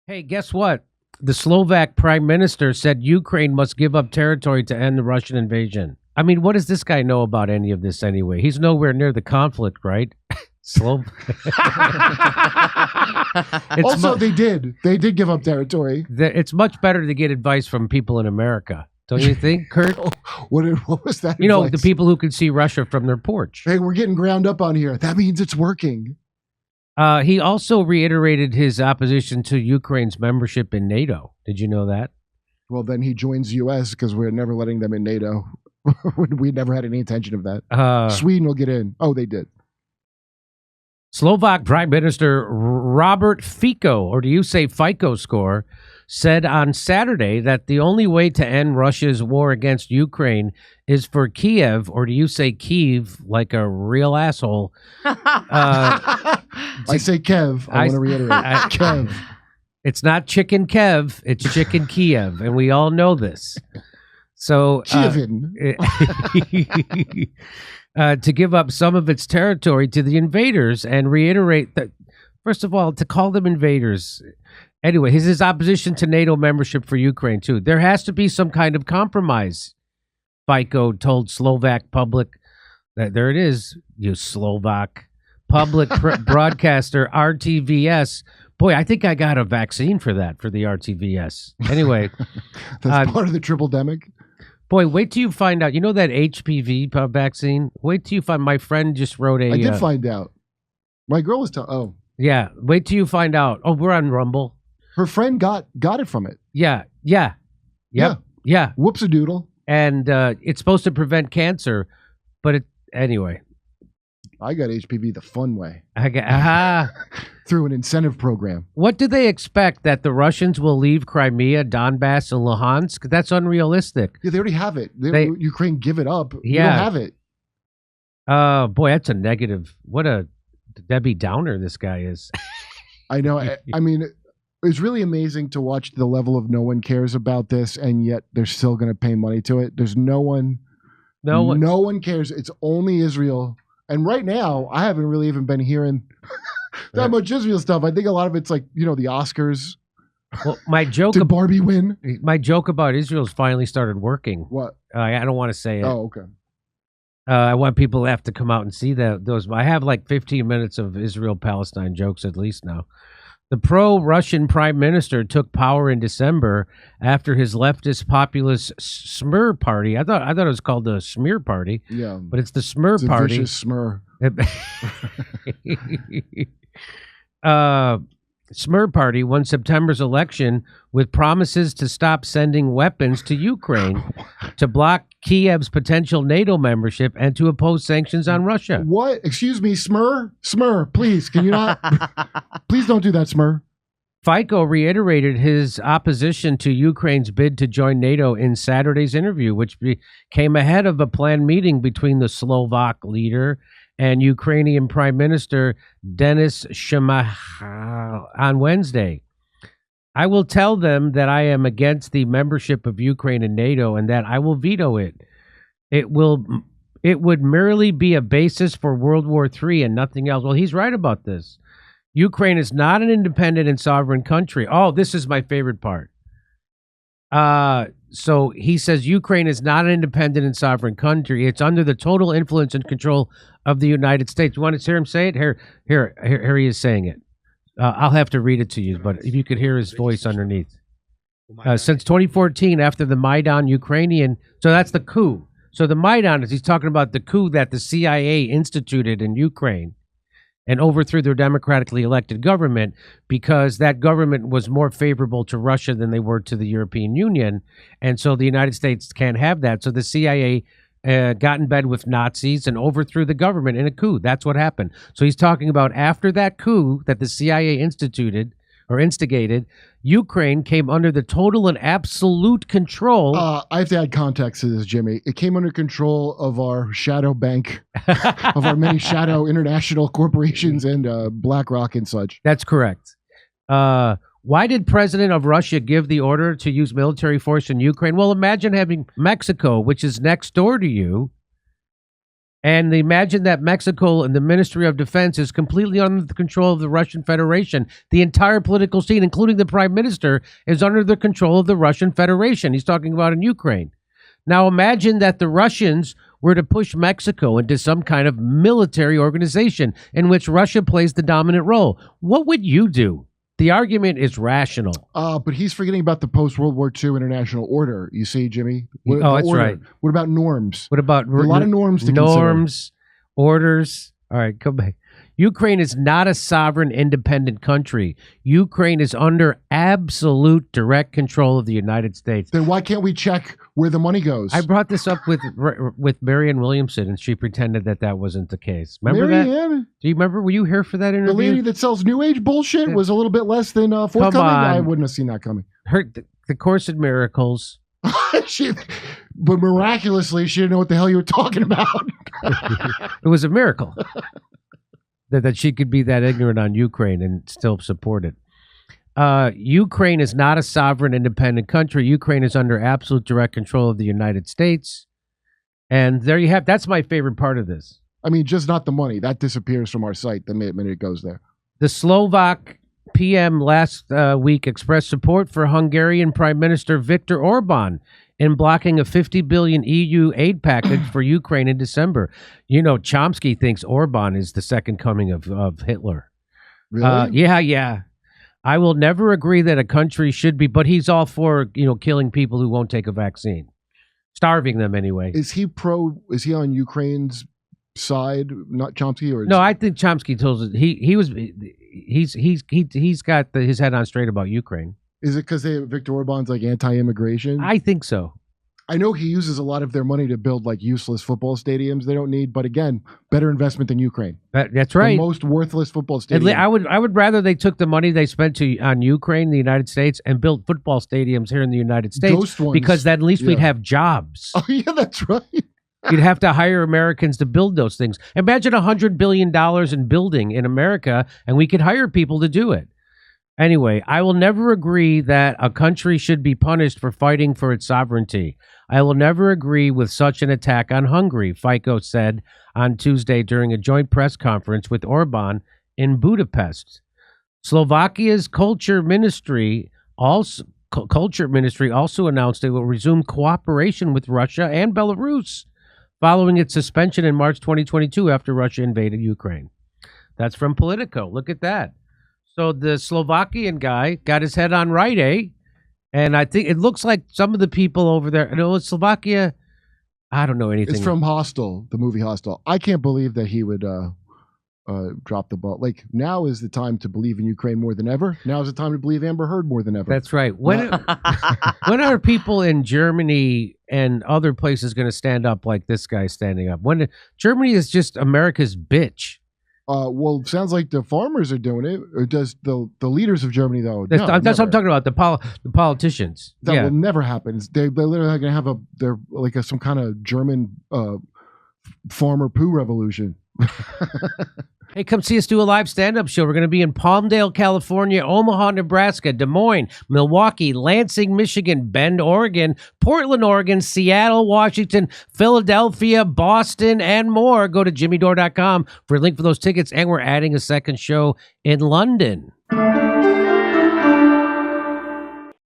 Hey, guess what? The Slovak prime minister said Ukraine must give up territory to end the Russian invasion. I mean, what does this guy know about any of this anyway? He's nowhere near the conflict, right? Also, they did give up territory. It's much better to get advice from people in America, don't you think, Kurt? What was that? You know, the people who can see Russia from their porch. Hey, we're getting ground up on here. That means it's working. He also reiterated his opposition to Ukraine's membership in NATO. Did you know that? Well, then he joins U.S. because we're never letting them in NATO. We never had any intention of that. Sweden will get in. Oh, they did. Slovak Prime Minister Robert Fico, or do you say FICO score, said on Saturday that the only way to end Russia's war against Ukraine is for Kiev, or do you say Kiev like a real asshole? I say Kev. I want to reiterate. Kev. It's not chicken Kev, it's chicken Kiev, and we all know this. So to give up some of its territory to the invaders and reiterate that, first of all, to call them invaders. Anyway, his opposition to NATO membership for Ukraine, too. There has to be some kind of compromise, Fico told Slovak public. There it is, you Slovak public broadcaster, RTVS. Boy, I think I got a vaccine for that, for the RTVS. Anyway. That's part of the triple-demic. Boy, wait till you find out. You know that HPV vaccine? Wait till you find. My friend just wrote a. I did find out. My girl was telling. Oh. Yeah. Wait till you find out. Oh, we're on Rumble. Her friend got it from it. Yeah. Yep. Yeah. Whoops-a-doodle. And it's supposed to prevent cancer, but anyway. I got HPV the fun way. Through an incentive program. What do they expect, that the Russians will leave Crimea, Donbass, and Luhansk? That's unrealistic. Yeah, they already have it. Ukraine give it up. Yeah. You don't have it. Boy, that's a negative. What a Debbie Downer this guy is. I know. I mean, it's really amazing to watch the level of no one cares about this, and yet they're still going to pay money to it. There's no one cares. It's only Israel. And right now, I haven't really even been hearing that much Israel stuff. I think a lot of it's like, the Oscars. Well, my joke. Did Barbie win? My joke about Israel's finally started working. What? I don't want to say it. Oh, okay. I want people to have to come out and see those. I have like 15 minutes of Israel-Palestine jokes at least now. The pro-Russian prime minister took power in December after his leftist populist Smer party. I thought it was called the Smear Party. Yeah, but it's the Smer Party. A vicious Smer. Smer Party won September's election with promises to stop sending weapons to Ukraine, to block Kiev's potential NATO membership, and to oppose sanctions on Russia. What? Excuse me, Smer? Smer, please, can you not? Please don't do that, Smer. Fico reiterated his opposition to Ukraine's bid to join NATO in Saturday's interview, which came ahead of a planned meeting between the Slovak leader and Ukrainian Prime Minister Denis Shmyhal on Wednesday. I will tell them that I am against the membership of Ukraine in NATO and that I will veto it. It would merely be a basis for World War III and nothing else. Well, he's right about this. Ukraine is not an independent and sovereign country. Oh, this is my favorite part. So he says Ukraine is not an independent and sovereign country. It's under the total influence and control of the United States. You want to hear him say it? Here he is saying it. I'll have to read it to you, but if you could hear his voice underneath. Since 2014, after the Maidan Ukrainian, so that's the coup. So the Maidan he's talking about the coup that the CIA instituted in Ukraine and overthrew their democratically elected government because that government was more favorable to Russia than they were to the European Union. And so the United States can't have that. So the CIA got in bed with Nazis and overthrew the government in a coup. That's what happened. So he's talking about after that coup that the CIA instituted or instigated, Ukraine came under the total and absolute control. I have to add context to this, Jimmy. It came under control of our shadow bank, of our many shadow international corporations and BlackRock and such. That's correct. Why did President of Russia give the order to use military force in Ukraine? Well, imagine having Mexico, which is next door to you, And imagine that Mexico and the Ministry of Defense is completely under the control of the Russian Federation. The entire political scene, including the prime minister, is under the control of the Russian Federation. He's talking about in Ukraine. Now imagine that the Russians were to push Mexico into some kind of military organization in which Russia plays the dominant role. What would you do? The argument is rational. But he's forgetting about the post-World War II international order. You see, Jimmy? That's right. What about norms? What about a lot of norms to consider. Orders. All right, come back. Ukraine is not a sovereign, independent country. Ukraine is under absolute direct control of the United States. Then why can't we check where the money goes? I brought this up with Marianne Williamson, and she pretended that wasn't the case. Remember that? Do you remember? Were you here for that interview? The lady that sells New Age bullshit was a little bit less than forthcoming. I wouldn't have seen that coming. The Course in Miracles. But miraculously, she didn't know what the hell you were talking about. It was a miracle that she could be that ignorant on Ukraine and still support it. Ukraine is not a sovereign, independent country. Ukraine is under absolute direct control of the United States. And there you have. That's my favorite part of this. I mean, just not the money. That disappears from our site the minute it goes there. The Slovak PM last week expressed support for Hungarian Prime Minister Viktor Orban in blocking a $50 billion EU aid package for Ukraine in December. You know, Chomsky thinks Orban is the second coming of Hitler. Really? Yeah. I will never agree that a country should be, but he's all for, killing people who won't take a vaccine. Starving them anyway. Is he on Ukraine's side, not Chomsky? Or no, I think Chomsky tells us he's got his head on straight about Ukraine. Is it because Viktor Orban's like anti-immigration? I think so. I know he uses a lot of their money to build like useless football stadiums they don't need, but again, better investment than Ukraine. That's right. The most worthless football stadium. I would rather they took the money they spent on Ukraine, the United States, and built football stadiums here in the United States. Ghost ones. Because then at least we'd have jobs. Oh yeah, that's right. You'd have to hire Americans to build those things. Imagine $100 billion in building in America, and we could hire people to do it. Anyway, I will never agree that a country should be punished for fighting for its sovereignty. I will never agree with such an attack on Hungary, Fico said on Tuesday during a joint press conference with Orban in Budapest. Slovakia's culture ministry also announced it will resume cooperation with Russia and Belarus following its suspension in March 2022 after Russia invaded Ukraine. That's from Politico. Look at that. So the Slovakian guy got his head on right, eh? And I think it looks like some of the people over there, Slovakia, I don't know anything. It's from Hostel, the movie Hostel. I can't believe that he would drop the ball. Like, now is the time to believe in Ukraine more than ever. Now is the time to believe Amber Heard more than ever. That's right. When are people in Germany and other places going to stand up like this guy standing up? When Germany is just America's bitch. Well, it sounds like the farmers are doing it. Or does the leaders of Germany, though? That's what I'm talking about, the politicians. That will never happen. They're literally going to have some kind of German farmer poo revolution. Hey, come see us do a live stand-up show. We're going to be in Palmdale, California, Omaha, Nebraska, Des Moines, Milwaukee, Lansing, Michigan, Bend, Oregon, Portland, Oregon, Seattle, Washington, Philadelphia, Boston, and more. Go to jimmydore.com for a link for those tickets, and we're adding a second show in London.